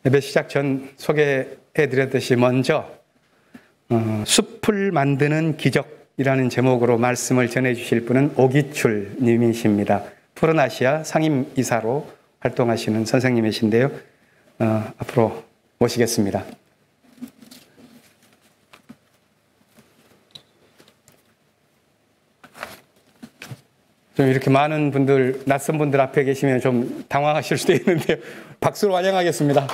예배 시작 전 소개해드렸듯이 먼저 숲을 만드는 기적이라는 제목으로 말씀을 전해주실 분은 오기출 님이십니다. 푸른아시아 상임이사로 활동하시는 선생님이신데요. 앞으로 모시겠습니다. 좀 이렇게 많은 분들, 낯선 분들 앞에 계시면 좀 당황하실 수도 있는데요. 박수로 환영하겠습니다.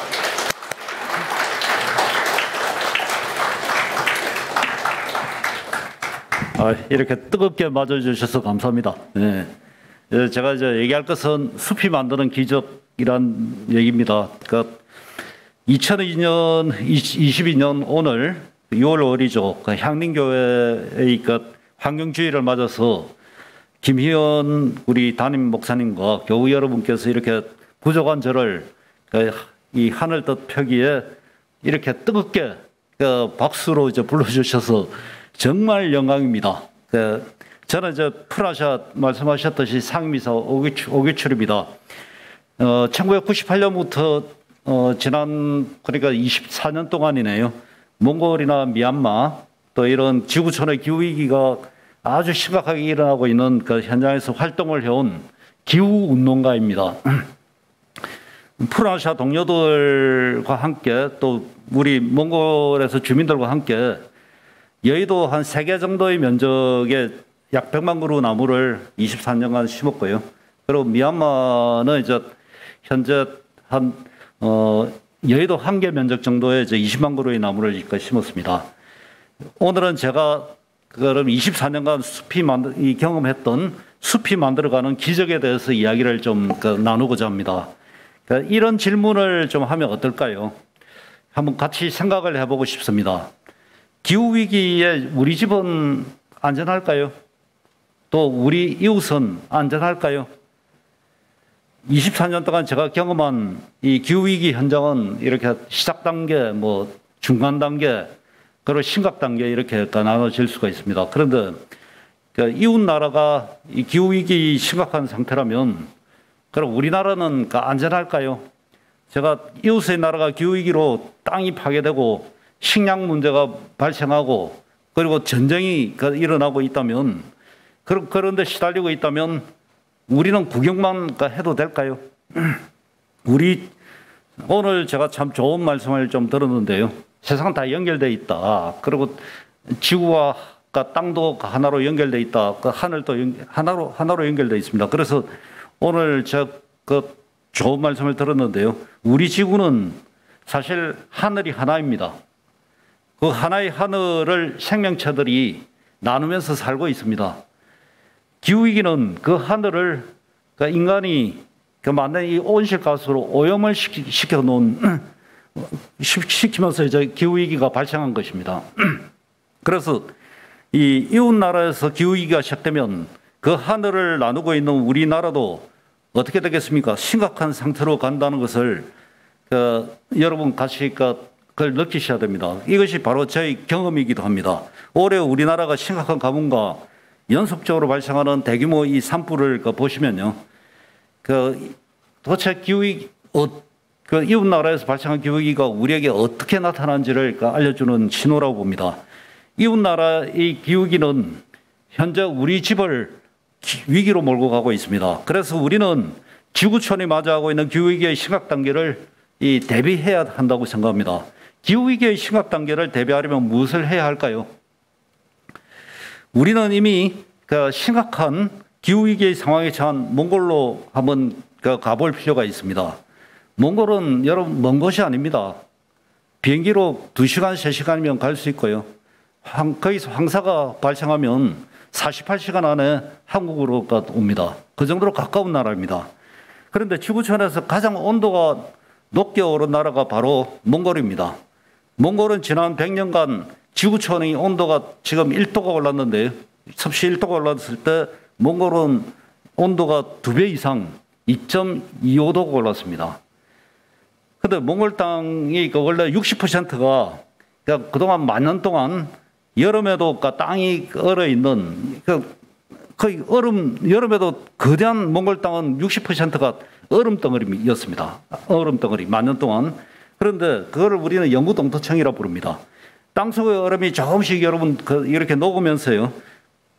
이렇게 뜨겁게 맞아주셔서 감사합니다. 네. 제가 이제 얘기할 것은 숲이 만드는 기적이란 얘기입니다. 그러니까 2022년 오늘 6월 5일이죠. 그 향림교회의 그 환경주의를 맞아서 김희연 우리 담임 목사님과 교우 여러분께서 이렇게 부족한 저를 이 하늘 뜻 펴기에 이렇게 뜨겁게 박수로 이제 불러주셔서 정말 영광입니다. 저는 이제 푸른아시아 말씀하셨듯이 상임이사 오기출입니다. 1998년부터 지난 그러니까 24년 동안이네요. 몽골이나 미얀마 또 이런 지구촌의 기후 위기가 아주 심각하게 일어나고 있는 그 현장에서 활동을 해온 기후 운동가입니다. 푸른아시아 동료들과 함께 또 우리 몽골에서 주민들과 함께 여의도 한 3개 정도의 면적에 약 100만 그루 나무를 24년간 심었고요. 그리고 미얀마는 이제 현재 한 여의도 1개 면적 정도의 이제 20만 그루의 나무를 심었습니다. 오늘은 제가 그럼 24년간 숲이 경험했던 숲이 만들어가는 기적에 대해서 이야기를 좀 나누고자 합니다. 이런 질문을 좀 하면 어떨까요? 한번 같이 생각을 해보고 싶습니다. 기후위기에 우리 집은 안전할까요? 또 우리 이웃은 안전할까요? 24년 동안 제가 경험한 이 기후위기 현장은 이렇게 시작 단계, 중간 단계, 그리고 심각 단계 이렇게 나눠질 수가 있습니다. 그런데 이웃 나라가 이 기후위기 심각한 상태라면 그럼 우리나라는 안전할까요? 제가 이웃의 나라가 기후위기로 땅이 파괴되고 식량 문제가 발생하고 그리고 전쟁이 일어나고 있다면 그런데 시달리고 있다면 우리는 구경만 해도 될까요? 오늘 제가 참 좋은 말씀을 좀 들었는데요. 세상은 다 연결되어 있다. 그리고 지구와 땅도 하나로 연결되어 있다. 하늘도 하나로 연결되어 있습니다. 그래서 오늘 제가 좋은 말씀을 들었는데요. 우리 지구는 사실 하늘이 하나입니다. 그 하나의 하늘을 생명체들이 나누면서 살고 있습니다. 기후위기는 그 하늘을 인간이 만든 이 온실가스로 오염을 시키면서 이제 기후위기가 발생한 것입니다. 그래서 이 이웃 나라에서 기후위기가 시작되면 그 하늘을 나누고 있는 우리나라도 어떻게 되겠습니까? 심각한 상태로 간다는 것을 여러분 같이 그걸 느끼셔야 됩니다. 이것이 바로 저희 경험이기도 합니다. 올해 우리나라가 심각한 가뭄과 연속적으로 발생하는 대규모 이 산불을 보시면요. 도대체 기후위기, 이웃 나라에서 발생한 기후위기가 우리에게 어떻게 나타난지를 알려주는 신호라고 봅니다. 이웃 나라의 기후위기는 현재 우리 집을 위기로 몰고 가고 있습니다. 그래서 우리는 지구촌이 맞이하고 있는 기후위기의 심각 단계를 대비해야 한다고 생각합니다. 기후위기의 심각 단계를 대비하려면 무엇을 해야 할까요? 우리는 이미 심각한 기후위기의 상황에 처한 몽골로 한번 가볼 필요가 있습니다. 몽골은 여러분 먼 곳이 아닙니다. 비행기로 2시간, 3시간이면 갈 수 있고요. 거기서 황사가 발생하면 48시간 안에 한국으로 옵니다. 그 정도로 가까운 나라입니다. 그런데 지구촌에서 가장 온도가 높게 오른 나라가 바로 몽골입니다. 몽골은 지난 100년간 지구촌의 온도가 지금 1도가 올랐는데요. 섭씨 1도가 올랐을 때 몽골은 온도가 2배 이상 2.25도가 올랐습니다. 그런데 몽골 땅이 원래 60%가 그동안 만 년 동안 여름에도 땅이 얼어 있는 거의 여름에도 거대한 몽골 땅은 60%가 얼음 덩어리였습니다. 얼음 덩어리 만 년 동안. 그런데 그거를 우리는 영구동토층이라고 부릅니다. 땅속의 얼음이 조금씩 여러분 이렇게 녹으면서요.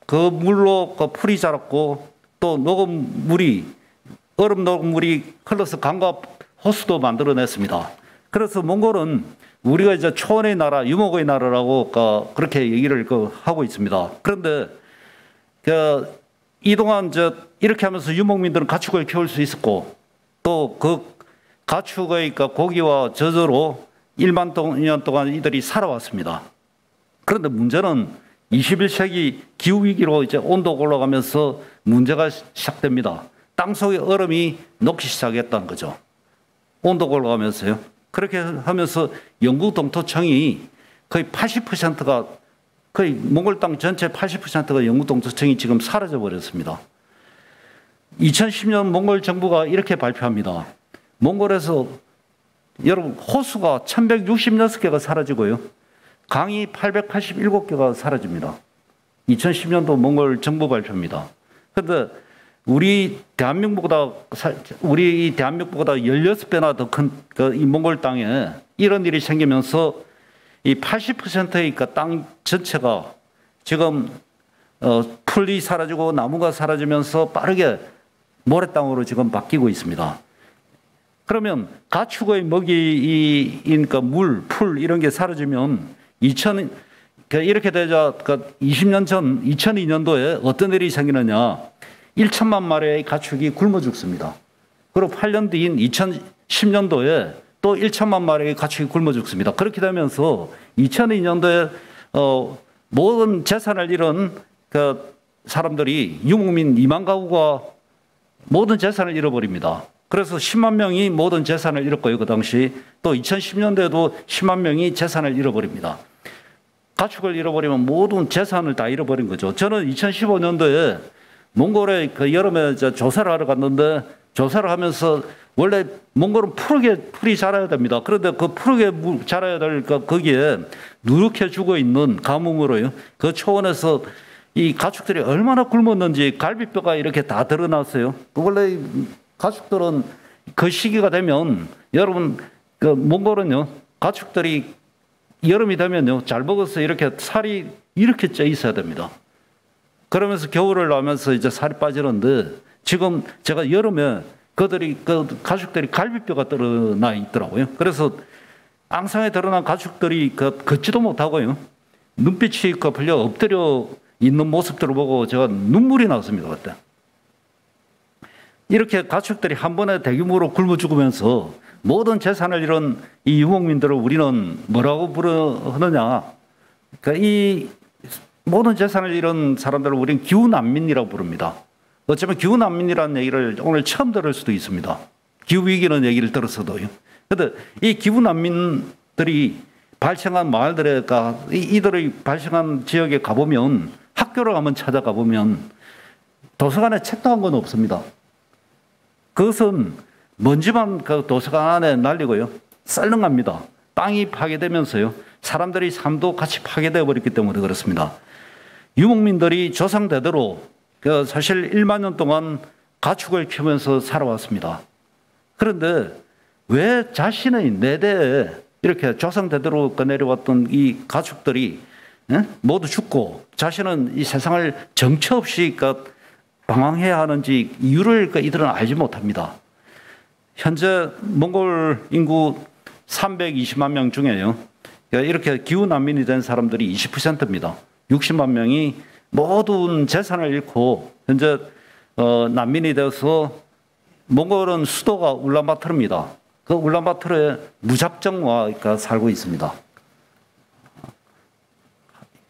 그 물로 그 풀이 자랐고 또 녹은 물이 얼음 녹은 물이 흘러서 강과 호수도 만들어냈습니다. 그래서 몽골은 우리가 이제 초원의 나라, 유목의 나라라고 그렇게 얘기를 하고 있습니다. 그런데 이동안 이렇게 하면서 유목민들은 가축을 키울 수 있었고 또 그 가축의 고기와 저저로 1만 년 동안 이들이 살아왔습니다. 그런데 문제는 21세기 기후위기로 이제 온도가 올라가면서 문제가 시작됩니다. 땅속의 얼음이 녹기 시작했다는 거죠. 온도가 올라가면서요. 그렇게 하면서 영구 동토층이 거의 80%가 거의 몽골 땅 전체 80%가 영구 동토층이 지금 사라져 버렸습니다. 2010년 몽골 정부가 이렇게 발표합니다. 몽골에서 여러분 호수가 1166개가 사라지고요. 강이 887개가 사라집니다. 2010년도 몽골 정부 발표입니다. 그런데 우리 대한민국보다 16배나 더 큰 이 몽골 땅에 이런 일이 생기면서 이 80%의 땅 전체가 지금 풀이 사라지고 나무가 사라지면서 빠르게 모래땅으로 지금 바뀌고 있습니다. 그러면 가축의 먹이인 물, 풀 이런 게 사라지면 이렇게 되자 20년 전 2002년도에 어떤 일이 생기느냐? 1천만 마리의 가축이 굶어 죽습니다. 그리고 8년 뒤인 2010년도에 또 1천만 마리의 가축이 굶어 죽습니다. 그렇게 되면서 2002년도에 모든 재산을 잃은 사람들이 유목민 2만 가구가 모든 재산을 잃어버립니다. 그래서 10만 명이 모든 재산을 잃었고요. 그 당시 또 2010년도에도 10만 명이 재산을 잃어버립니다. 가축을 잃어버리면 모든 재산을 다 잃어버린 거죠. 저는 2015년도에 몽골에 여름에 조사를 하러 갔는데 조사를 하면서 원래 몽골은 풀이 자라야 됩니다. 그런데 그 푸르게 자라야 될 거기에 누렇게 죽어 있는 가뭄으로요. 그 초원에서 이 가축들이 얼마나 굶었는지 갈비뼈가 이렇게 다 드러났어요. 원래 가축들은 그 시기가 되면 여러분 몽골은요 가축들이 여름이 되면요 잘 먹어서 이렇게 살이 이렇게 쪄 있어야 됩니다. 그러면서 겨울을 나면서 이제 살이 빠지는데 지금 제가 여름에 가축들이 갈비뼈가 드러나 있더라고요. 그래서 앙상에 드러난 가축들이 걷지도 못하고요. 눈빛이 풀려 엎드려 있는 모습들을 보고 제가 눈물이 났습니다. 그때. 이렇게 가축들이 한 번에 대규모로 굶어 죽으면서 모든 재산을 잃은 이 유목민들을 우리는 뭐라고 부르느냐. 그러니까 이 모든 재산을 잃은 사람들을 우리는 기후난민이라고 부릅니다. 어쩌면 기후난민이라는 얘기를 오늘 처음 들을 수도 있습니다. 기후위기는 얘기를 들었어도요. 그런데 이 기후난민들이 발생한 마을들에 이들이 발생한 지역에 가보면 학교를 한번 찾아가 보면 도서관에 책도 한 권 없습니다. 그것은 먼지만 도서관 안에 날리고요. 썰렁합니다. 땅이 파괴되면서요. 사람들이 삶도 같이 파괴되어 버렸기 때문에 그렇습니다. 유목민들이 조상대대로 사실 1만 년 동안 가축을 키우면서 살아왔습니다. 그런데 왜 자신의 내대에 이렇게 조상대대로 내려왔던 이 가축들이 모두 죽고 자신은 이 세상을 정처 없이 방황해야 하는지 이유를 이들은 알지 못합니다. 현재 몽골 인구 320만 명 중에요. 이렇게 기후난민이 된 사람들이 20%입니다. 60만 명이 모든 재산을 잃고 현재 난민이 되어서 몽골은 수도가 울란바토르입니다. 그 울란바토르에 무작정화 살고 있습니다.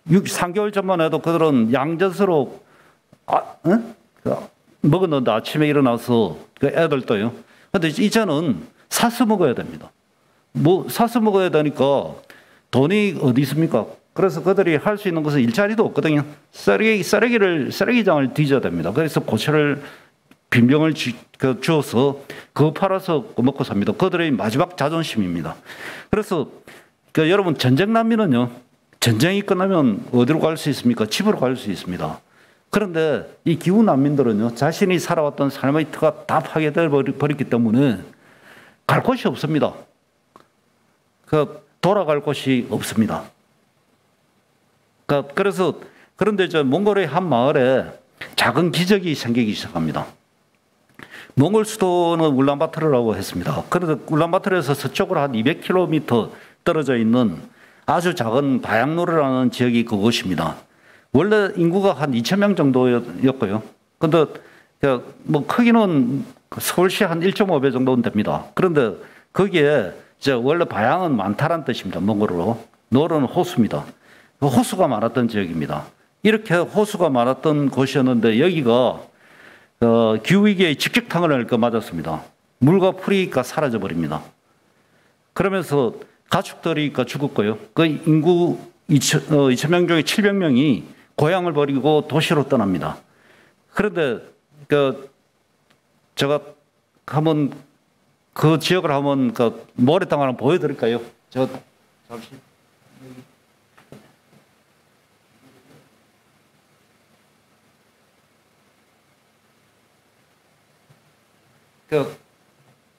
3개월 전만 해도 그들은 양젓으로 먹었는데 아침에 일어나서 애들도요. 근데 이제는 사서 먹어야 됩니다. 사서 먹어야 되니까 돈이 어디 있습니까? 그래서 그들이 할 수 있는 것은 일자리도 없거든요. 쓰레기장을 뒤져야 됩니다. 그래서 고철을 빈병을 주어서 그거 팔아서 먹고 삽니다. 그들의 마지막 자존심입니다. 그래서 여러분 전쟁 난민은요. 전쟁이 끝나면 어디로 갈 수 있습니까? 집으로 갈 수 있습니다. 그런데 이 기후 난민들은요. 자신이 살아왔던 삶의 터가 다 파괴되어 버렸기 때문에 갈 곳이 없습니다. 돌아갈 곳이 없습니다. 그래서 그런데 몽골의 한 마을에 작은 기적이 생기기 시작합니다. 몽골 수도는 울란바토르라고 했습니다. 그래서 울란바토르에서 서쪽으로 한 200km 떨어져 있는 아주 작은 바양노르라는 지역이 그곳입니다. 원래 인구가 한 2,000명 정도였고요. 근데 뭐 크기는 서울시 한 1.5배 정도는 됩니다. 그런데 거기에 원래 바양은 많다란 뜻입니다. 몽골어로. 노르는 호수입니다. 호수가 많았던 지역입니다. 이렇게 호수가 많았던 곳이었는데 여기가 기후위기의 직격탄을 맞았습니다. 물과 풀이 사라져 버립니다. 그러면서 가축들이 죽었고요. 그 인구 2,000명 중에 700명이 고향을 버리고 도시로 떠납니다. 그런데 제가 한번 그 지역을 한번 모래땅을 한번 보여드릴까요? 잠시.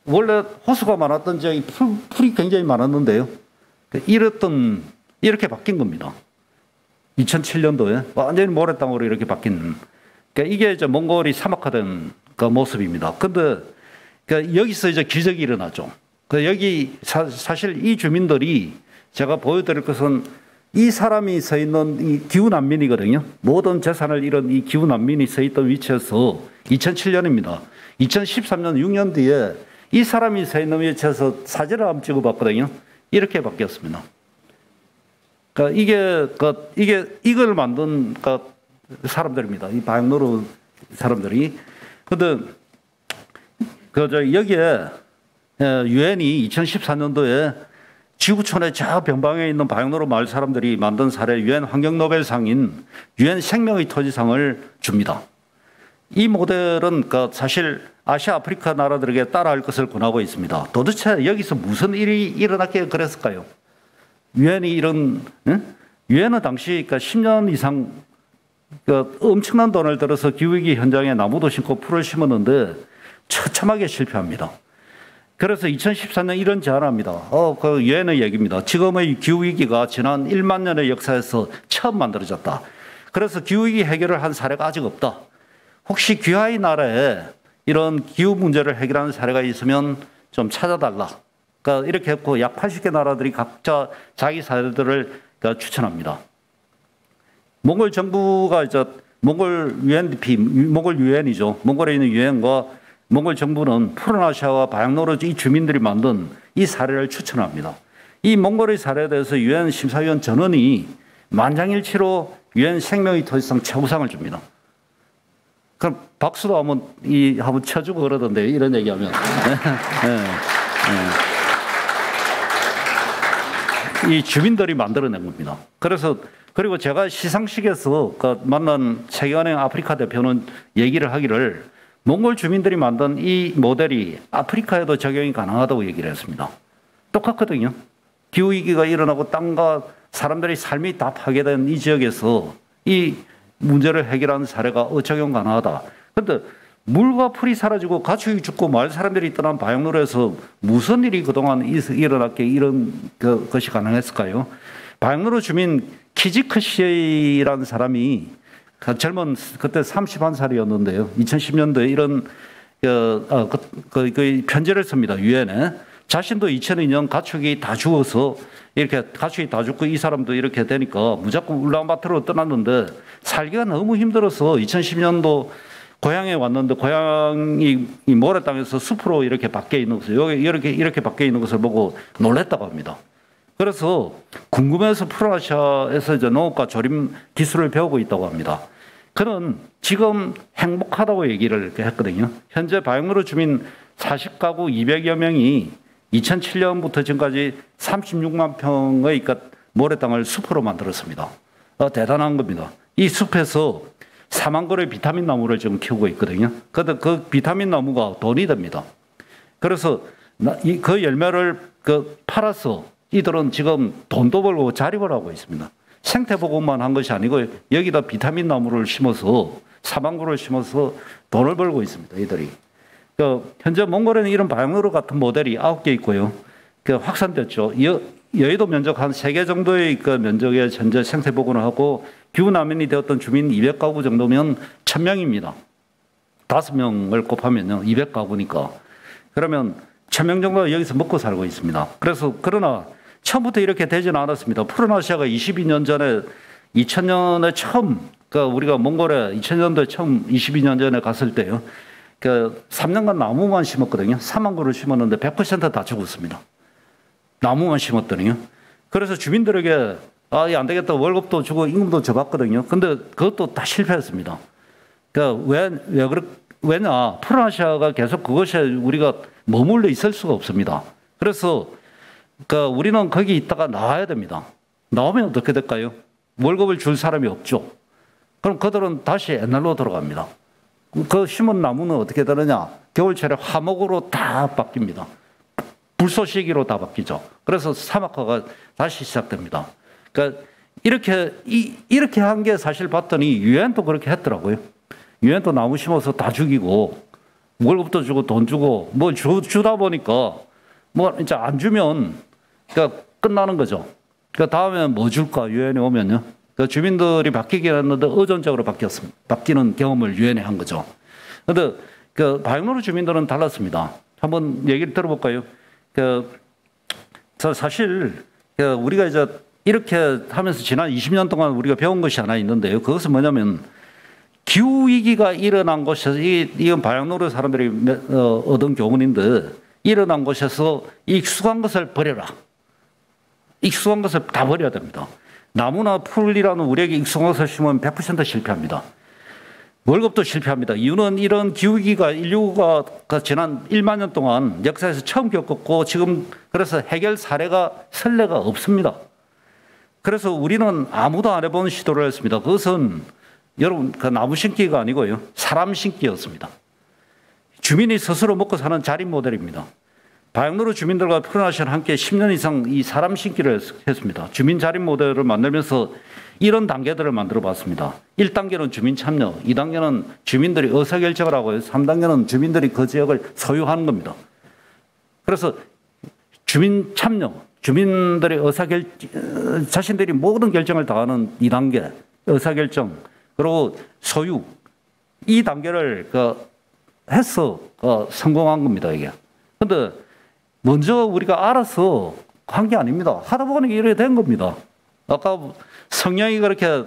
원래 호수가 많았던 지역이 풀이 굉장히 많았는데요. 이렇게 바뀐 겁니다. 2007년도에 완전히 모래땅으로 이렇게 바뀐. 이게 몽골이 사막화된 그 모습입니다. 근데 여기서 기적이 일어나죠. 여기 사실 이 주민들이 제가 보여드릴 것은 이 사람이 서 있는 이 기후난민이거든요. 모든 재산을 잃은 이 기후난민이 서 있던 위치에서 2007년입니다. 2013년 6년 뒤에 이 사람이 서 있는 위치에서 사진을 한번 찍어봤거든요. 이렇게 바뀌었습니다. 이걸 만든 사람들입니다. 이 바양노르 사람들이. 근데 여기에 유엔이 2014년도에 지구촌의 저 변방에 있는 바양노르 마을 사람들이 만든 사례 유엔 환경노벨상인 유엔 생명의 토지상을 줍니다. 이 모델은 사실 아시아, 아프리카 나라들에게 따라할 것을 권하고 있습니다. 도대체 여기서 무슨 일이 일어났기에 그랬을까요? 유엔은 당시 10년 이상 엄청난 돈을 들여서 기후위기 현장에 나무도 심고 풀을 심었는데 처참하게 실패합니다. 그래서 2014년 이런 제안을 합니다. 그 유엔의 얘기입니다. 지금의 기후위기가 지난 1만 년의 역사에서 처음 만들어졌다. 그래서 기후위기 해결을 한 사례가 아직 없다. 혹시 귀하의 나라에 이런 기후 문제를 해결하는 사례가 있으면 좀 찾아달라. 이렇게 했고 약 80개 나라들이 각자 자기 사례들을 추천합니다. 몽골 정부가 몽골 UNDP, 몽골 유엔이죠. 몽골에 있는 유엔과 몽골 정부는 푸른아시아와 바양노르 이 주민들이 만든 이 사례를 추천합니다. 이 몽골의 사례에 대해서 유엔 심사위원 전원이 만장일치로 유엔 생명의 토지상 최우상을 줍니다. 그럼 박수도 한번 쳐주고 그러던데 이런 얘기하면 이 주민들이 만들어낸 겁니다. 그리고 제가 시상식에서 만난 세계은행 아프리카 대표는 얘기를 하기를 몽골 주민들이 만든 이 모델이 아프리카에도 적용이 가능하다고 얘기를 했습니다. 똑같거든요. 기후위기가 일어나고 땅과 사람들의 삶이 다 파괴된 이 지역에서 이 문제를 해결하는 사례가 적용 가능하다. 그런데 물과 풀이 사라지고 가축이 죽고 마을 사람들이 떠난 바양노르에서 무슨 일이 그동안 일어났기에 이런 것이 가능했을까요? 바양노르 주민 키지크시라는 사람이 젊은 그때 31살이었는데요. 2010년도에 이런 편지를 씁니다. 유엔에. 자신도 2002년 가축이 다 죽어서 이렇게 가축이 다 죽고 이 사람도 이렇게 되니까 무조건 울란바토르로 떠났는데 살기가 너무 힘들어서 2010년도 고향에 왔는데 고향이 이 모래 땅에서 숲으로 이렇게 밖에 있는 것을 이렇게 밖에 있는 것을 보고 놀랬다고 합니다. 그래서 궁금해서 푸른아시아에서 농업과 조림 기술을 배우고 있다고 합니다. 그는 지금 행복하다고 얘기를 이렇게 했거든요. 현재 바양노르 주민 40가구 200여 명이 2007년부터 지금까지 36만 평의 모래 땅을 숲으로 만들었습니다. 대단한 겁니다. 이 숲에서 4만 그루의 비타민 나무를 지금 키우고 있거든요. 그런데 그 비타민 나무가 돈이 됩니다. 그래서 그 열매를 팔아서 이들은 지금 돈도 벌고 자립을 하고 있습니다. 생태보건만 한 것이 아니고 여기다 비타민 나무를 심어서 4만 그루를 심어서 돈을 벌고 있습니다. 이들이. 현재 몽골에는 이런 바양노르 같은 모델이 9개 있고요. 확산됐죠. 여의도 면적 한 3개 정도의 그 면적에 현재 생태 복원을 하고 기후난민이 되었던 주민 200가구 정도면 1000명입니다. 5명을 곱하면요 200가구니까 그러면 1000명 정도가 여기서 먹고 살고 있습니다. 그래서 그러나 처음부터 이렇게 되지는 않았습니다. 푸른아시아가 22년 전에 2000년에 처음 우리가 몽골에 2000년도에 처음 22년 전에 갔을 때요. 3년간 나무만 심었거든요. 4만 그루를 심었는데 100% 다 죽었습니다. 나무만 심었더니요. 그래서 주민들에게 안 되겠다. 월급도 주고 임금도 줘봤거든요. 근데 그것도 다 실패했습니다. 왜냐. 푸른아시아가 계속 그것에 우리가 머물러 있을 수가 없습니다. 그래서 우리는 거기 있다가 나와야 됩니다. 나오면 어떻게 될까요? 월급을 줄 사람이 없죠. 그럼 그들은 다시 옛날로 돌아갑니다. 그 심은 나무는 어떻게 되느냐? 겨울철에 화목으로 다 바뀝니다. 불쏘시개로 다 바뀌죠. 그래서 사막화가 다시 시작됩니다. 그러니까 이렇게 한 게 사실 봤더니 유엔도 그렇게 했더라고요. 유엔도 나무 심어서 다 죽이고 월급도 주고 돈 주고 뭐 주다 보니까 뭐 이제 안 주면 끝나는 거죠. 다음에 뭐 줄까 유엔에 오면요. 주민들이 바뀌긴 했는데 의존적으로 바뀌는 경험을 유엔에 한 거죠. 그런데 바이오노르 주민들은 달랐습니다. 한번 얘기를 들어볼까요? 사실 우리가 이제 이렇게 하면서 지난 20년 동안 우리가 배운 것이 하나 있는데요. 그것은 뭐냐면 기후 위기가 일어난 곳에서 이건 바이오노르 사람들이 얻은 교훈인데 일어난 곳에서 익숙한 것을 버려라. 익숙한 것을 다 버려야 됩니다. 나무나 풀이라는 우리에게 익숙한 것을 심으면 100% 실패합니다. 월급도 실패합니다. 이유는 이런 기후위기가 인류가 지난 1만 년 동안 역사에서 처음 겪었고 지금 그래서 해결 선례가 없습니다. 그래서 우리는 아무도 안 해본 시도를 했습니다. 그것은 여러분 나무 심기가 아니고요. 사람 심기였습니다. 주민이 스스로 먹고 사는 자립 모델입니다. 바이오노르 주민들과 푸른아시아는 함께 10년 이상 이 사람 심기를 했습니다. 주민 자립 모델을 만들면서 이런 단계들을 만들어 봤습니다. 1단계는 주민 참여, 2단계는 주민들이 의사결정을 하고요. 3단계는 주민들이 그 지역을 소유하는 겁니다. 그래서 주민 참여, 주민들의 자신들이 모든 결정을 다 하는 2단계, 의사결정, 그리고 소유, 이 단계를 해서 성공한 겁니다, 이게. 근데 먼저 우리가 알아서 한 게 아닙니다. 하다 보니 이렇게 된 겁니다. 아까 성령이 그렇게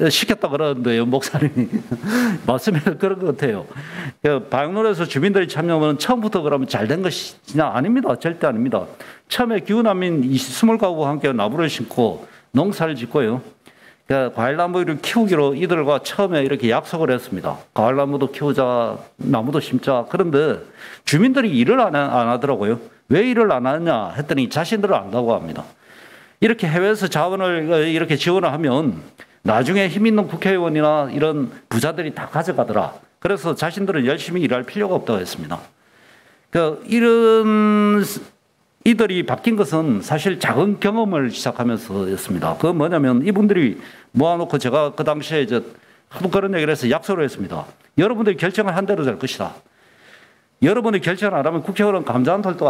시켰다 그러는데요, 목사님이. 맞으면 그런 것 같아요. 바이오노르에서 주민들이 참여하면 처음부터 그러면 잘 된 것이냐? 아닙니다. 절대 아닙니다. 처음에 기후난민 20가구와 함께 나무를 심고 농사를 짓고요. 과일나무를 키우기로 이들과 처음에 이렇게 약속을 했습니다. 과일나무도 키우자, 나무도 심자. 그런데 주민들이 일을 안 하더라고요. 왜 일을 안 하느냐 했더니 자신들은 안다고 합니다. 이렇게 해외에서 자원을 이렇게 지원을 하면 나중에 힘 있는 국회의원이나 이런 부자들이 다 가져가더라. 그래서 자신들은 열심히 일할 필요가 없다고 했습니다. 이들이 바뀐 것은 사실 작은 경험을 시작하면서였습니다. 그건 뭐냐면 이분들이 모아놓고 제가 그 당시에 이제 하도 그런 얘기를 해서 약속을 했습니다. 여러분들이 결정을 한 대로 될 것이다. 여러분이 결정을 안 하면 국회의원은 감자 한 톨도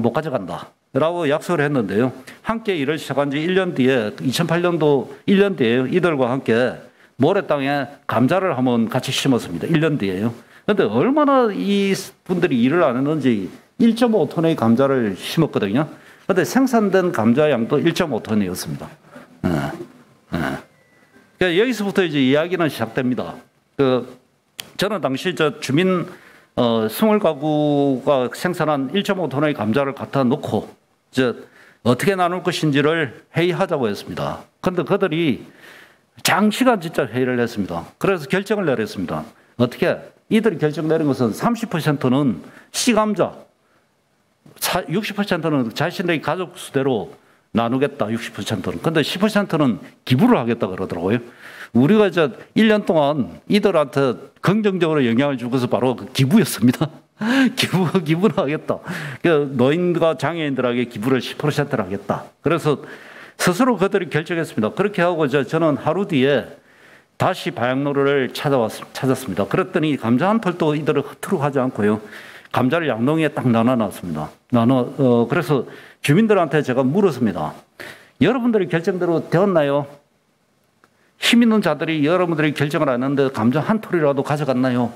못 가져간다. 라고 약속을 했는데요. 함께 일을 시작한 지 1년 뒤에, 2008년도 1년 뒤에 이들과 함께 모래땅에 감자를 한번 같이 심었습니다. 1년 뒤에요. 그런데 얼마나 이 분들이 일을 안 했는지 1.5톤의 감자를 심었거든요. 그런데 생산된 감자 양도 1.5톤이었습니다. 그러니까 여기서부터 이제 이야기는 시작됩니다. 저는 당시 주민 20가구가 생산한 1.5톤의 감자를 갖다 놓고 이제 어떻게 나눌 것인지를 회의하자고 했습니다. 그런데 그들이 장시간 진짜 회의를 했습니다. 그래서 결정을 내렸습니다. 어떻게? 이들이 결정 내린 것은 30%는 씨감자, 60%는 자신들의 가족 수대로 나누겠다, 60%는. 근데 10%는 기부를 하겠다 그러더라고요. 우리가 이제 1년 동안 이들한테 긍정적으로 영향을 주고서 바로 그 기부였습니다. 기부를 하겠다. 노인과 장애인들에게 기부를 10%를 하겠다. 그래서 스스로 그들이 결정했습니다. 그렇게 하고 저는 하루 뒤에 다시 바이오노르를 찾았습니다. 그랬더니 감자 한 톨도 이들을 허투루 하지 않고요. 감자를 양동이에 딱 나눠놨습니다. 그래서 주민들한테 제가 물었습니다. 여러분들이 결정대로 되었나요? 힘 있는 자들이 여러분들이 결정을 안 했는데 감자 한 톨이라도 가져갔나요?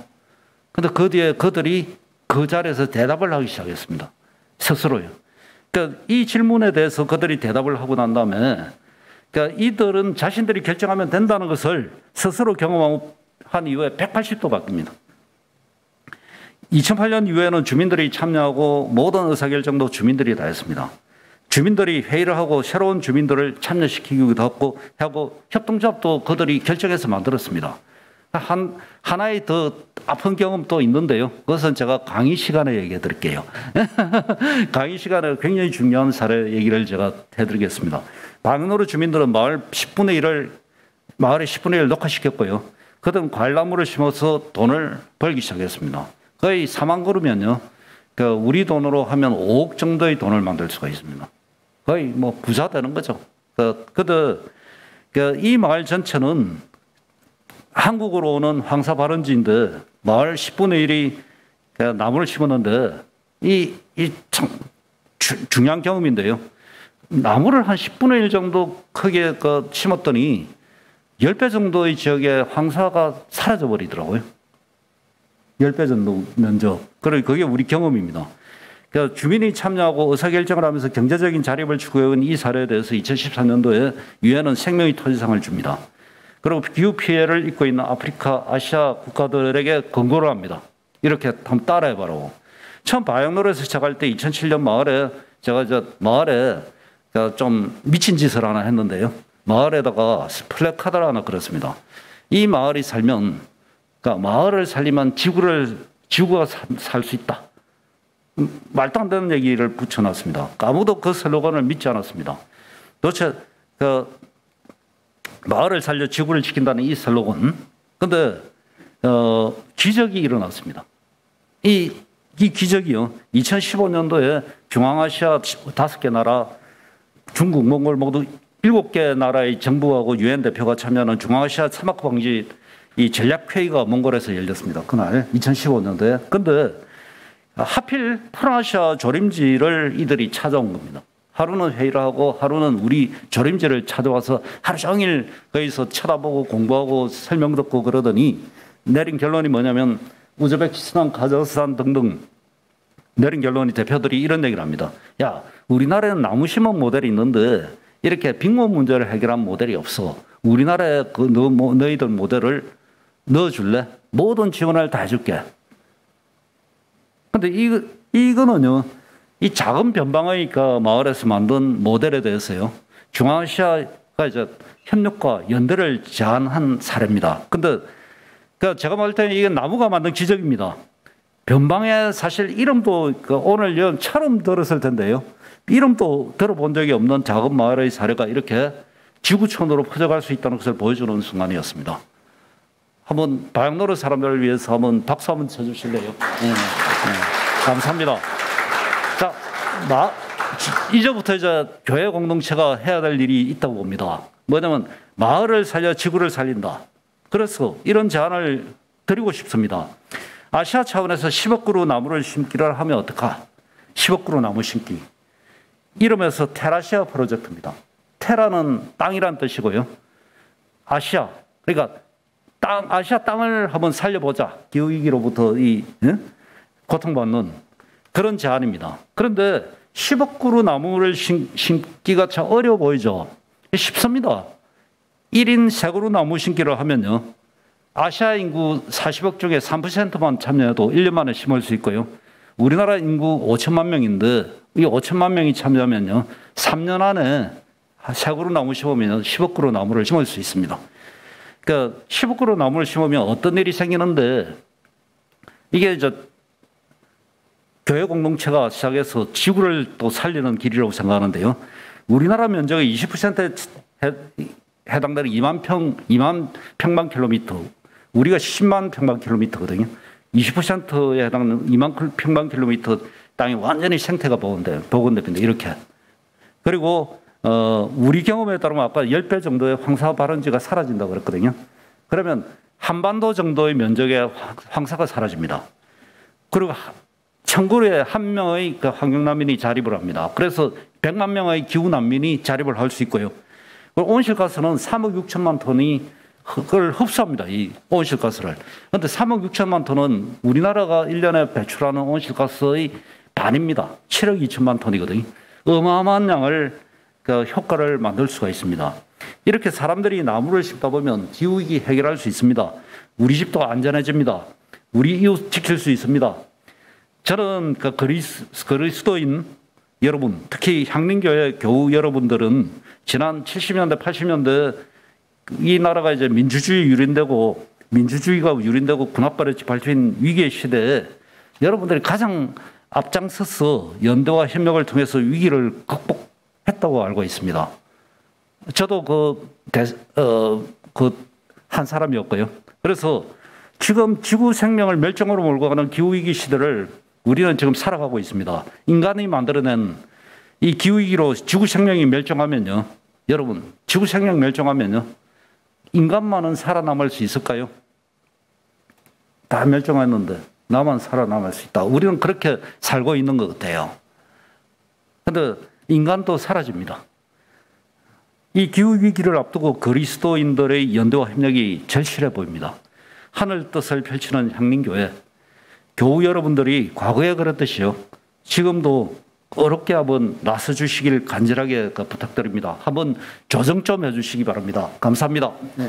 근데 그 뒤에 그들이 그 자리에서 대답을 하기 시작했습니다. 스스로요. 그러니까 이 질문에 대해서 그들이 대답을 하고 난 다음에 그러니까 이들은 자신들이 결정하면 된다는 것을 스스로 경험한 이후에 180도 바뀝니다. 2008년 이후에는 주민들이 참여하고 모든 의사결정도 주민들이 다 했습니다. 주민들이 회의를 하고 새로운 주민들을 참여시키기도 하고 협동조합도 그들이 결정해서 만들었습니다. 하나의 더 아픈 경험도 있는데요. 그것은 제가 강의 시간에 얘기해 드릴게요. 강의 시간에 굉장히 중요한 사례 얘기를 제가 해드리겠습니다. 방역로루 주민들은 마을의 10분의 1을 녹화시켰고요. 그들은 과일나무를 심어서 돈을 벌기 시작했습니다. 거의 4만 그루면요. 우리 돈으로 하면 5억 정도의 돈을 만들 수가 있습니다. 거의 뭐 부자 되는 거죠. 이 마을 전체는 한국으로 오는 황사 발원지인데 마을 10분의 1이 나무를 심었는데 참 중요한 경험인데요. 나무를 한 10분의 1 정도 크게 심었더니 10배 정도의 지역에 황사가 사라져 버리더라고요. 10배 정도 면적. 그게 우리 경험입니다. 그러니까 주민이 참여하고 의사결정을 하면서 경제적인 자립을 추구해온 이 사례에 대해서 2014년도에 유엔은 생명의 토지상을 줍니다. 그리고 기후 피해를 입고 있는 아프리카, 아시아 국가들에게 권고를 합니다. 이렇게 한번 따라해봐라고. 처음 방역로루에서 시작할 때 2007년 마을에 제가 마을에 좀 미친 짓을 하나 했는데요. 마을에다가 플래카드를 하나 그렸습니다. 이 마을이 살면, 그러니까 마을을 살리면 지구가 살 수 있다. 말도 안 되는 얘기를 붙여놨습니다. 아무도 그 슬로건을 믿지 않았습니다. 도대체 마을을 살려 지구를 지킨다는 이 슬로건. 근데 기적이 일어났습니다. 이 기적이요. 2015년도에 중앙아시아 5개 나라, 중국, 몽골 모두 7개 나라의 정부하고 유엔 대표가 참여하는 중앙아시아 사막 방지 이 전략회의가 몽골에서 열렸습니다. 그날 2015년도에. 근데 하필 프라시아 조림지를 이들이 찾아온 겁니다. 하루는 회의를 하고 하루는 우리 조림지를 찾아와서 하루 종일 거기서 쳐다보고 공부하고 설명 듣고 그러더니 내린 결론이 뭐냐면 우즈베키스탄, 카자흐스탄 등등 내린 결론이 대표들이 이런 얘기를 합니다. 야, 우리나라에는 나무 심은 모델이 있는데 이렇게 빅몬 문제를 해결한 모델이 없어. 우리나라에 너희들 모델을 넣어줄래? 모든 지원을 다 해줄게. 근데 이거는요, 이 작은 변방의 마을에서 만든 모델에 대해서요, 중앙아시아가 이제 협력과 연대를 제안한 사례입니다. 근데 제가 볼 때는 이게 나무가 만든 기적입니다. 변방에 사실 이름도 오늘 처음 들었을 텐데요. 이름도 들어본 적이 없는 작은 마을의 사례가 이렇게 지구촌으로 퍼져갈 수 있다는 것을 보여주는 순간이었습니다. 한번 방역로루 사람들을 위해서 한번 박수 한번 쳐주실래요? 네. 감사합니다. 자, 이제부터 교회 공동체가 해야 될 일이 있다고 봅니다. 뭐냐면 마을을 살려 지구를 살린다. 그래서 이런 제안을 드리고 싶습니다. 아시아 차원에서 10억 그루 나무를 심기를 하면 어떡하? 10억 그루 나무 심기. 이름에서 테라시아 프로젝트입니다. 테라는 땅이란 뜻이고요. 아시아, 그러니까 아시아 땅을 한번 살려보자. 기후위기로부터 고통받는 그런 제안입니다. 그런데 10억 그루 나무를 심기가 참 어려워 보이죠? 쉽습니다. 1인 3그루 나무 심기를 하면요. 아시아 인구 40억 중에 3%만 참여해도 1년 만에 심을 수 있고요. 우리나라 인구 5천만 명인데 이 5천만 명이 참여하면요. 3년 안에 3그루 나무 심으면 10억 그루 나무를 심을 수 있습니다. 그러니까 10억 그루 나무를 심으면 어떤 일이 생기는데 이게 교회 공동체가 시작해서 지구를 또 살리는 길이라고 생각하는데요. 우리나라 면적의 20%에 해당되는 2만 평방킬로미터, 우리가 10만 평방킬로미터거든요. 20%에 해당하는 2만 평방킬로미터 땅이 완전히 생태가 복원됩니다. 이렇게. 그리고 우리 경험에 따르면 아까 10배 정도의 황사 발원지가 사라진다고 그랬거든요. 그러면 한반도 정도의 면적의 황사가 사라집니다. 그리고 천골에 한 명의 그 환경난민이 자립을 합니다. 그래서 100만 명의 기후난민이 자립을 할 수 있고요. 온실가스는 3억 6천만 톤이 그걸 흡수합니다. 이 온실가스를. 그런데 3억 6천만 톤은 우리나라가 1년에 배출하는 온실가스의 반입니다. 7억 2천만 톤이거든요. 어마어마한 양을 그 효과를 만들 수가 있습니다. 이렇게 사람들이 나무를 심다 보면 기후위기 해결할 수 있습니다. 우리 집도 안전해집니다. 우리 이웃 지킬 수 있습니다. 저는 그 그리스도인 여러분, 특히 향림교회 교우 여러분들은 지난 70년대, 80년대 이 나라가 이제 민주주의가 유린되고 군합발이 발휘인 위기의 시대에 여러분들이 가장 앞장서서 연대와 협력을 통해서 위기를 극복했다고 알고 있습니다. 저도 한 사람이었고요. 그래서 지금 지구 생명을 멸종으로 몰고 가는 기후위기 시대를 우리는 지금 살아가고 있습니다. 인간이 만들어낸 이 기후위기로 지구 생명이 멸종하면요. 여러분, 지구 생명 멸종하면요. 인간만은 살아남을 수 있을까요? 다 멸종했는데 나만 살아남을 수 있다. 우리는 그렇게 살고 있는 것 같아요. 그런데 인간도 사라집니다. 이 기후위기를 앞두고 그리스도인들의 연대와 협력이 절실해 보입니다. 하늘 뜻을 펼치는 향림교회, 교우 여러분들이 과거에 그랬듯이요. 지금도 어렵게 한번 나서주시길 간절하게 부탁드립니다. 한번 조정 좀 해주시기 바랍니다. 감사합니다. 네.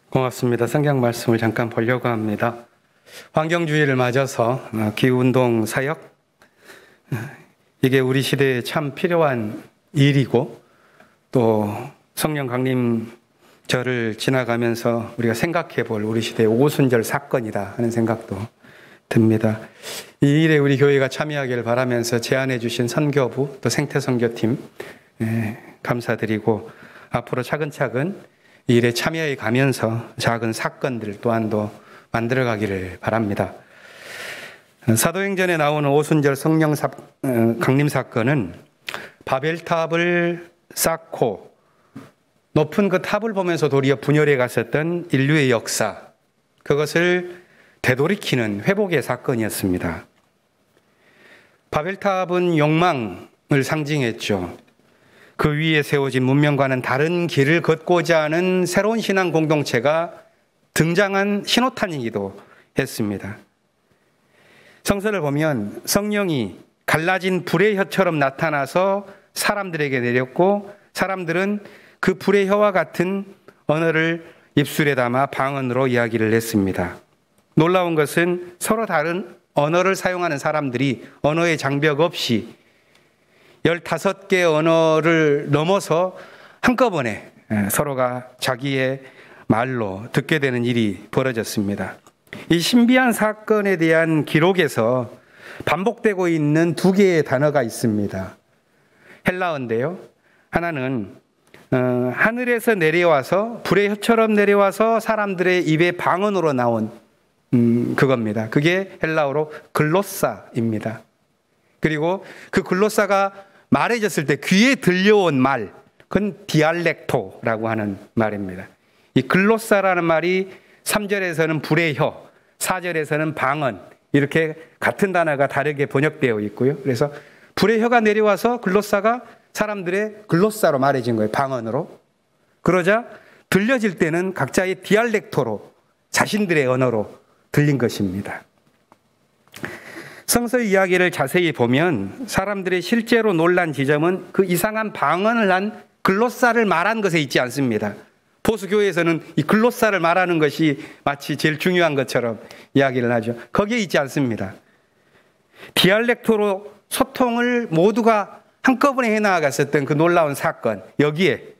고맙습니다. 성경 말씀을 잠깐 보려고 합니다. 환경주의를 맞아서 기후운동 사역, 이게 우리 시대에 참 필요한 일이고 또 성령 강림절을 지나가면서 우리가 생각해 볼 우리 시대의 오순절 사건이다 하는 생각도 듭니다. 이 일에 우리 교회가 참여하기를 바라면서 제안해 주신 선교부 또 생태선교팀 감사드리고 앞으로 차근차근 이 일에 참여해 가면서 작은 사건들 또한도 만들어가기를 바랍니다. 사도행전에 나오는 오순절 성령 강림 사건은 바벨탑을 쌓고 높은 그 탑을 보면서 도리어 분열해 갔었던 인류의 역사, 그것을 되돌이키는 회복의 사건이었습니다. 바벨탑은 욕망을 상징했죠. 그 위에 세워진 문명과는 다른 길을 걷고자 하는 새로운 신앙 공동체가 등장한 신호탄이기도 했습니다. 성서를 보면 성령이 갈라진 불의 혀처럼 나타나서 사람들에게 내렸고 사람들은 그 불의 혀와 같은 언어를 입술에 담아 방언으로 이야기를 했습니다. 놀라운 것은 서로 다른 언어를 사용하는 사람들이 언어의 장벽 없이 15개 언어를 넘어서 한꺼번에 서로가 자기의 말로 듣게 되는 일이 벌어졌습니다. 이 신비한 사건에 대한 기록에서 반복되고 있는 두 개의 단어가 있습니다. 헬라어인데요. 하나는 하늘에서 내려와서 불의 혀처럼 내려와서 사람들의 입에 방언으로 나온 그겁니다. 그게 헬라어로 글로사입니다. 그리고 그 글로사가 말해졌을 때 귀에 들려온 말, 그건 디알렉토라고 하는 말입니다. 이 글로사라는 말이 3절에서는 불의 혀, 4절에서는 방언, 이렇게 같은 단어가 다르게 번역되어 있고요. 그래서 불의 혀가 내려와서 글로사가 사람들의 글로사로 말해진 거예요. 방언으로. 그러자 들려질 때는 각자의 디알렉토로, 자신들의 언어로 들린 것입니다. 성서 이야기를 자세히 보면 사람들이 실제로 놀란 지점은 그 이상한 방언을 한 글로사를 말한 것에 있지 않습니다. 보수교회에서는 이 글로사를 말하는 것이 마치 제일 중요한 것처럼 이야기를 하죠. 거기에 있지 않습니다. 디알렉토로 소통을 모두가 한꺼번에 해나갔었던 그 놀라운 사건, 여기에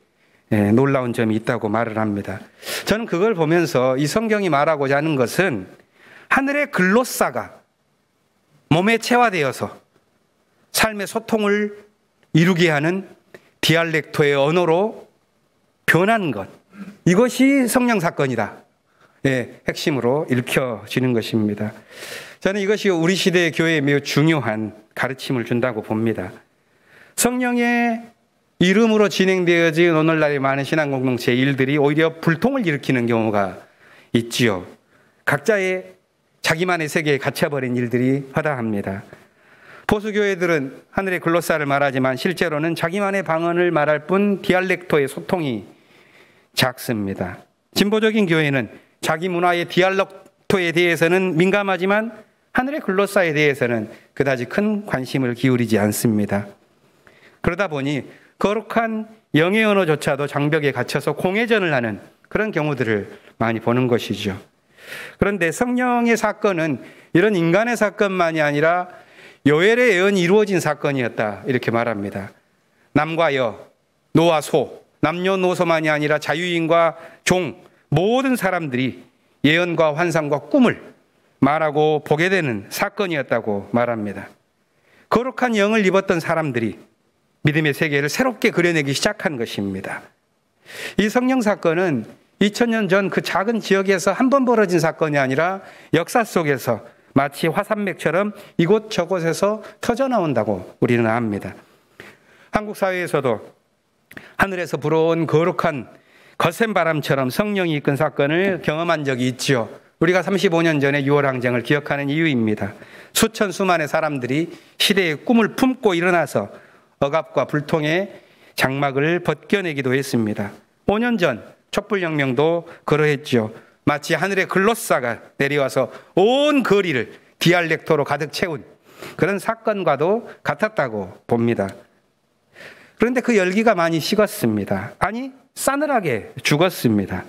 놀라운 점이 있다고 말을 합니다. 저는 그걸 보면서 이 성경이 말하고자 하는 것은 하늘의 글로사가 몸에 체화되어서 삶의 소통을 이루게 하는 디알렉토의 언어로 변하는 것, 이것이 성령 사건이다. 핵심으로 읽혀지는 것입니다. 저는 이것이 우리 시대의 교회에 매우 중요한 가르침을 준다고 봅니다. 성령의 이름으로 진행되어진 오늘날의 많은 신앙 공동체의 일들이 오히려 불통을 일으키는 경우가 있지요. 각자의 자기만의 세계에 갇혀버린 일들이 허다합니다. 보수교회들은 하늘의 글로사를 말하지만 실제로는 자기만의 방언을 말할 뿐 디알렉토의 소통이 작습니다. 진보적인 교회는 자기 문화의 디알렉토에 대해서는 민감하지만 하늘의 글로사에 대해서는 그다지 큰 관심을 기울이지 않습니다. 그러다 보니 거룩한 영의 언어조차도 장벽에 갇혀서 공회전을 하는 그런 경우들을 많이 보는 것이죠. 그런데 성령의 사건은 이런 인간의 사건만이 아니라 요엘의 예언이 이루어진 사건이었다 이렇게 말합니다. 남과 여, 노와 소, 남녀노소만이 아니라 자유인과 종, 모든 사람들이 예언과 환상과 꿈을 말하고 보게 되는 사건이었다고 말합니다. 거룩한 영을 입었던 사람들이 믿음의 세계를 새롭게 그려내기 시작한 것입니다. 이 성령 사건은 2000년 전 그 작은 지역에서 한 번 벌어진 사건이 아니라 역사 속에서 마치 화산맥처럼 이곳저곳에서 터져나온다고 우리는 압니다. 한국 사회에서도 하늘에서 불어온 거룩한 거센 바람처럼 성령이 이끈 사건을 경험한 적이 있지요. 우리가 35년 전에 6월 항쟁을 기억하는 이유입니다. 수천 수만의 사람들이 시대의 꿈을 품고 일어나서 억압과 불통의 장막을 벗겨내기도 했습니다. 5년 전 촛불혁명도 그러했죠. 마치 하늘의 글로사가 내려와서 온 거리를 디알렉토로 가득 채운 그런 사건과도 같았다고 봅니다. 그런데 그 열기가 많이 식었습니다. 아니, 싸늘하게 죽었습니다.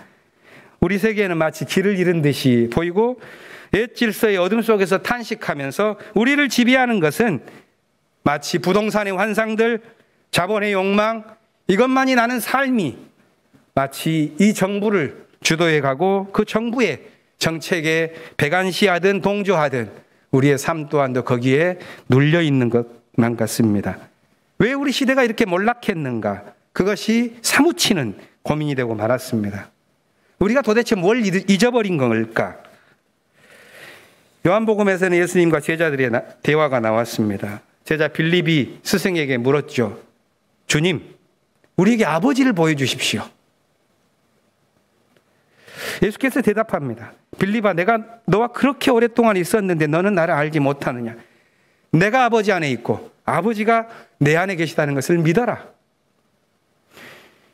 우리 세계는 마치 길을 잃은 듯이 보이고 옛 질서의 어둠 속에서 탄식하면서 우리를 지배하는 것은 마치 부동산의 환상들, 자본의 욕망, 이것만이 나는 삶이 마치 이 정부를 주도해가고 그 정부의 정책에 배관시하든 동조하든 우리의 삶 또한도 거기에 눌려있는 것만 같습니다. 왜 우리 시대가 이렇게 몰락했는가? 그것이 사무치는 고민이 되고 말았습니다. 우리가 도대체 뭘 잊어버린 걸까? 요한복음에서는 예수님과 제자들의 대화가 나왔습니다. 제자 빌립이 스승에게 물었죠. 주님, 우리에게 아버지를 보여주십시오. 예수께서 대답합니다. 빌립아, 내가 너와 그렇게 오랫동안 있었는데 너는 나를 알지 못하느냐? 내가 아버지 안에 있고 아버지가 내 안에 계시다는 것을 믿어라.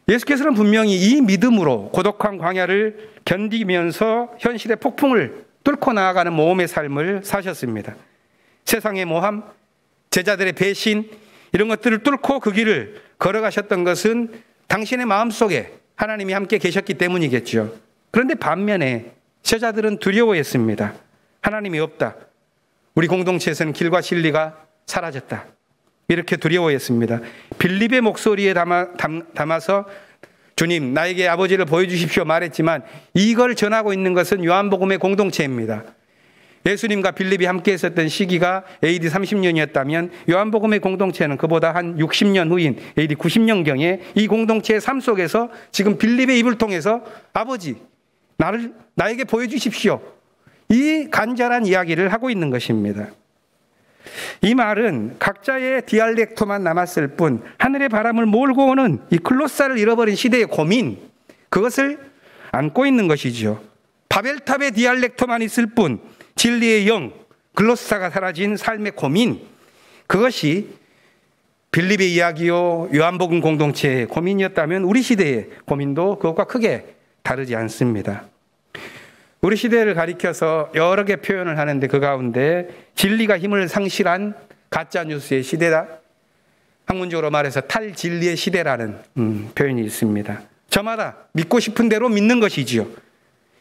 예수께서는 분명히 이 믿음으로 고독한 광야를 견디면서 현실의 폭풍을 뚫고 나아가는 모험의 삶을 사셨습니다. 세상의 모함, 제자들의 배신, 이런 것들을 뚫고 그 길을 걸어가셨던 것은 당신의 마음속에 하나님이 함께 계셨기 때문이겠죠. 그런데 반면에 제자들은 두려워했습니다. 하나님이 없다. 우리 공동체에서는 길과 진리가 사라졌다. 이렇게 두려워했습니다. 빌립의 목소리에 담아서 주님, 나에게 아버지를 보여주십시오 말했지만 이걸 전하고 있는 것은 요한복음의 공동체입니다. 예수님과 빌립이 함께 있었던 시기가 AD 30년이었다면 요한복음의 공동체는 그보다 한 60년 후인 AD 90년경에 이 공동체의 삶 속에서 지금 빌립의 입을 통해서 아버지, 나에게 보여주십시오. 이 간절한 이야기를 하고 있는 것입니다. 이 말은 각자의 디알렉토만 남았을 뿐 하늘의 바람을 몰고 오는 이 글로사를 잃어버린 시대의 고민, 그것을 안고 있는 것이죠. 바벨탑의 디알렉토만 있을 뿐 진리의 영, 글로사가 사라진 삶의 고민, 그것이 빌립의 이야기요 요한복음 공동체의 고민이었다면 우리 시대의 고민도 그것과 크게 다르지 않습니다. 우리 시대를 가리켜서 여러 개 표현을 하는데 그 가운데 진리가 힘을 상실한 가짜뉴스의 시대다. 학문적으로 말해서 탈진리의 시대라는 표현이 있습니다. 저마다 믿고 싶은 대로 믿는 것이지요.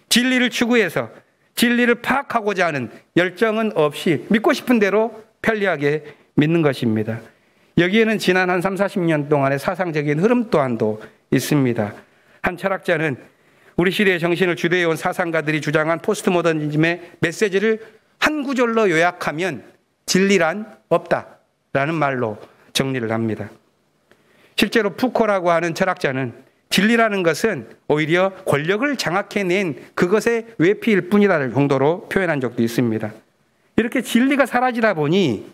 진리를 추구해서 진리를 파악하고자 하는 열정은 없이 믿고 싶은 대로 편리하게 믿는 것입니다. 여기에는 지난 한 30-40년 동안의 사상적인 흐름 또한도 있습니다. 한 철학자는 우리 시대의 정신을 주도해온 사상가들이 주장한 포스트모더니즘의 메시지를 한 구절로 요약하면 진리란 없다라는 말로 정리를 합니다. 실제로 푸코라고 하는 철학자는 진리라는 것은 오히려 권력을 장악해낸 그것의 외피일 뿐이라는 정도로 표현한 적도 있습니다. 이렇게 진리가 사라지다 보니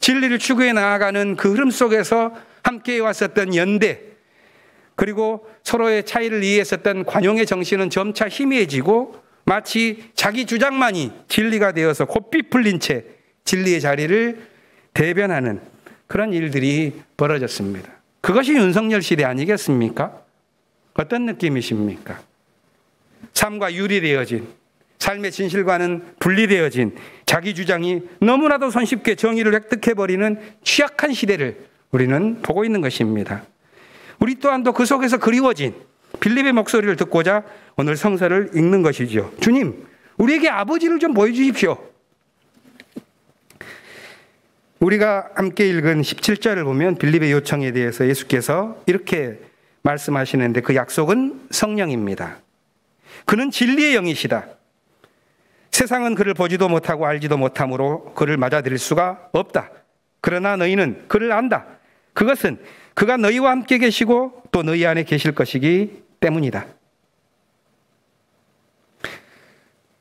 진리를 추구해 나아가는 그 흐름 속에서 함께 왔었던 연대, 그리고 서로의 차이를 이해했었던 관용의 정신은 점차 희미해지고 마치 자기 주장만이 진리가 되어서 고삐 풀린 채 진리의 자리를 대변하는 그런 일들이 벌어졌습니다. 그것이 윤석열 시대 아니겠습니까? 어떤 느낌이십니까? 삶과 유리되어진, 삶의 진실과는 분리되어진 자기 주장이 너무나도 손쉽게 정의를 획득해버리는 취약한 시대를 우리는 보고 있는 것입니다. 우리 또한도 그 속에서 그리워진 빌립의 목소리를 듣고자 오늘 성서를 읽는 것이죠. 주님, 우리에게 아버지를 좀 보여주십시오. 우리가 함께 읽은 17절을 보면 빌립의 요청에 대해서 예수께서 이렇게 말씀하시는데, 그 약속은 성령입니다. 그는 진리의 영이시다. 세상은 그를 보지도 못하고 알지도 못하므로 그를 맞아들일 수가 없다. 그러나 너희는 그를 안다. 그것은 그가 너희와 함께 계시고 또 너희 안에 계실 것이기 때문이다.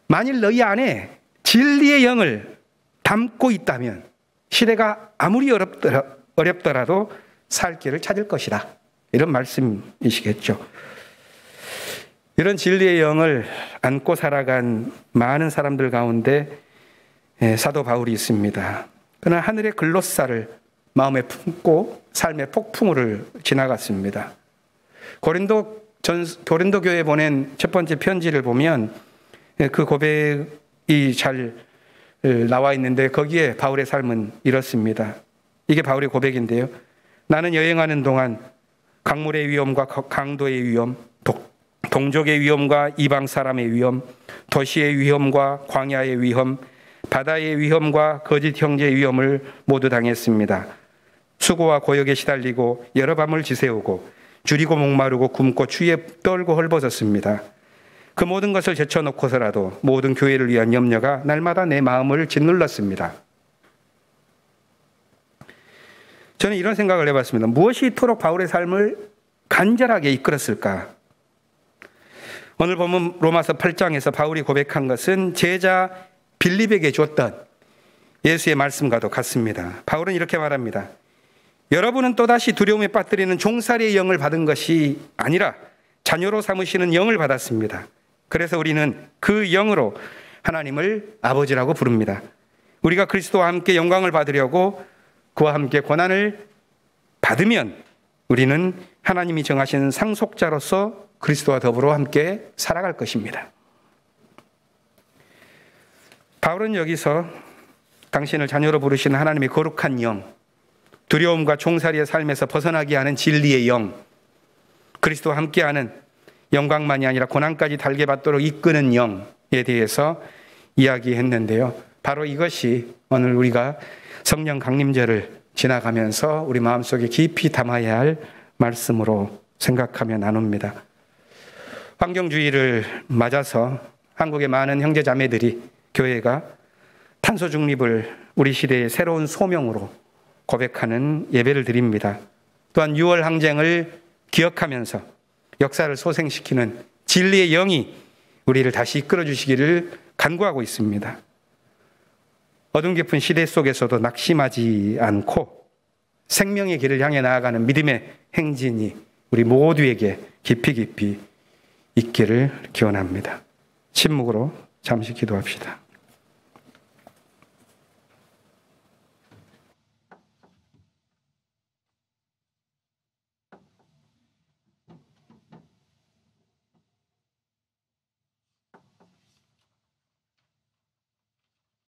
만일 너희 안에 진리의 영을 담고 있다면 시대가 아무리 어렵더라도 살 길을 찾을 것이다. 이런 말씀이시겠죠. 이런 진리의 영을 안고 살아간 많은 사람들 가운데 사도 바울이 있습니다. 그는 하늘의 글로사를 마음에 품고 삶의 폭풍우를 지나갔습니다. 고린도 교회에 보낸 첫 번째 편지를 보면 그 고백이 잘 나와 있는데, 거기에 바울의 삶은 이렇습니다. 이게 바울의 고백인데요. 나는 여행하는 동안 강물의 위험과 강도의 위험, 동족의 위험과 이방 사람의 위험, 도시의 위험과 광야의 위험, 바다의 위험과 거짓 형제의 위험을 모두 당했습니다. 수고와 고역에 시달리고 여러 밤을 지새우고 줄이고 목마르고 굶고 추위에 떨고 헐벗었습니다. 그 모든 것을 제쳐놓고서라도 모든 교회를 위한 염려가 날마다 내 마음을 짓눌렀습니다. 저는 이런 생각을 해봤습니다. 무엇이 이토록 바울의 삶을 간절하게 이끌었을까? 오늘 보면 로마서 8장에서 바울이 고백한 것은 제자 빌립에게 줬던 예수의 말씀과도 같습니다. 바울은 이렇게 말합니다. 여러분은 또다시 두려움에 빠뜨리는 종살이의 영을 받은 것이 아니라 자녀로 삼으시는 영을 받았습니다. 그래서 우리는 그 영으로 하나님을 아버지라고 부릅니다. 우리가 그리스도와 함께 영광을 받으려고 그와 함께 고난을 받으면 우리는 하나님이 정하신 상속자로서 그리스도와 더불어 함께 살아갈 것입니다. 바울은 여기서 당신을 자녀로 부르시는 하나님의 거룩한 영, 두려움과 종살이의 삶에서 벗어나게 하는 진리의 영, 그리스도와 함께하는 영광만이 아니라 고난까지 달게 받도록 이끄는 영에 대해서 이야기했는데요. 바로 이것이 오늘 우리가 성령 강림절을 지나가면서 우리 마음속에 깊이 담아야 할 말씀으로 생각하며 나눕니다. 환경주의를 맞아서 한국의 많은 형제자매들이, 교회가 탄소 중립을 우리 시대의 새로운 소명으로 고백하는 예배를 드립니다. 또한 6월 항쟁을 기억하면서 역사를 소생시키는 진리의 영이 우리를 다시 이끌어 주시기를 간구하고 있습니다. 어둠 깊은 시대 속에서도 낙심하지 않고 생명의 길을 향해 나아가는 믿음의 행진이 우리 모두에게 깊이 있기를 기원합니다. 침묵으로 잠시 기도합시다.